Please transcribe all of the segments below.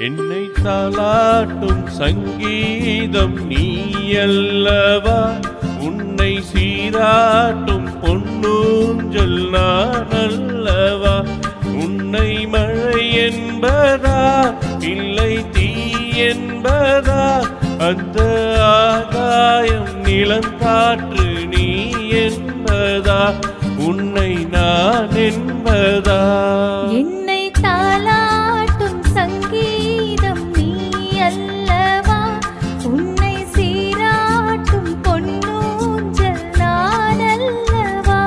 என்னை தாளாட்டும் சங்கீதம் நீ அல்லவா, உன்னை சீராட்டும் பொன்னூஞ்சல் நான் அல்லவா. உன்னை மழை என்பதா இல்லை தீ என்பதா, அந்த ஆகாயம் நிலங்காற்று நீ என்பதா, உன்னை நான் என்பதா. என்னை தாளாட்டும் சங்கீதம் நீ அல்லவா, உன்னை சீராட்டும் பொன்னூஞ்சல் நான் அல்லவா.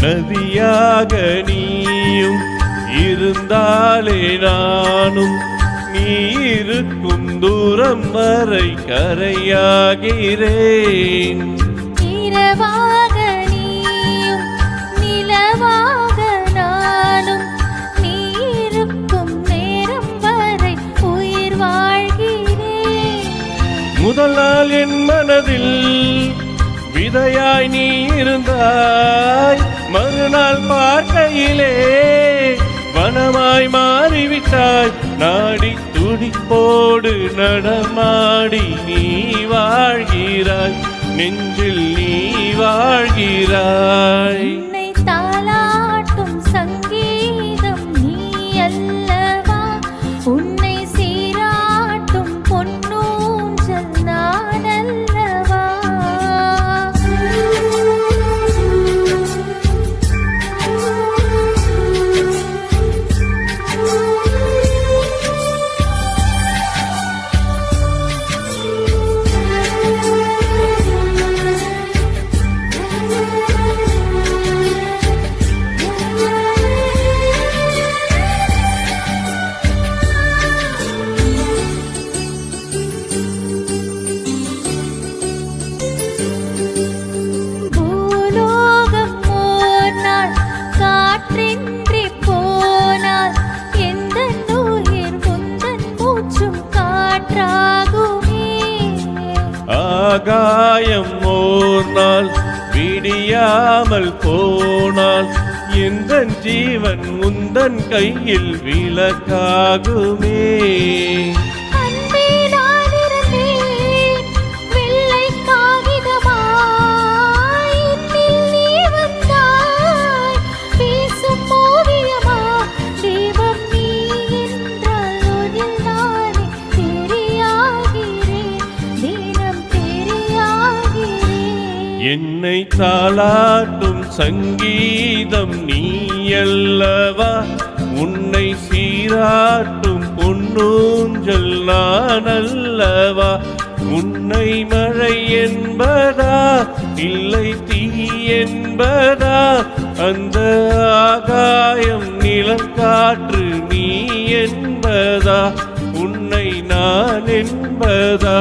நதியாக நீயும் இருந்தாலே நானும், நீ இருக்கும் தூரம் வரை கரையாகிறேன். இரவாக நீயும் நிலவாக நானும், நீ இருக்கும் நேரம் வரை உயிர் வாழ்கிறேன். முதல் நாள் என் மனதில் விதையாய் நீ இருந்தாய், மறுநாள் பார்க்கையிலே வனமாய் மாறிவிட்டாய். நாடி துடிப்போடு நடமாடி நீ வாழ்கிறாய், நெஞ்சில் நீ வாழ்கிறாய். என்னை தாளாட்டும் சங்கீதம் நீ அல்லவா, உன்னை சீராட்டும் பொன்னூஞ்சல் நான் அல்லவா. ஆகாயம் ஓர் நாள் விடியாமல் போனால், எந்தன் ஜீவன் உந்தன் கையில் விளக்காகுமே. என்னை தாளாட்டும் சங்கீதம் நீ அல்லவா, உன்னை சீராட்டும் பொன்னூஞ்சல் நான் அல்லவா. உன்னை மழை என்பதா இல்லை தீ என்பதா, அந்த ஆகாயம் நிலங்காற்று நீ என்பதா, உன்னை நான் என்பதா.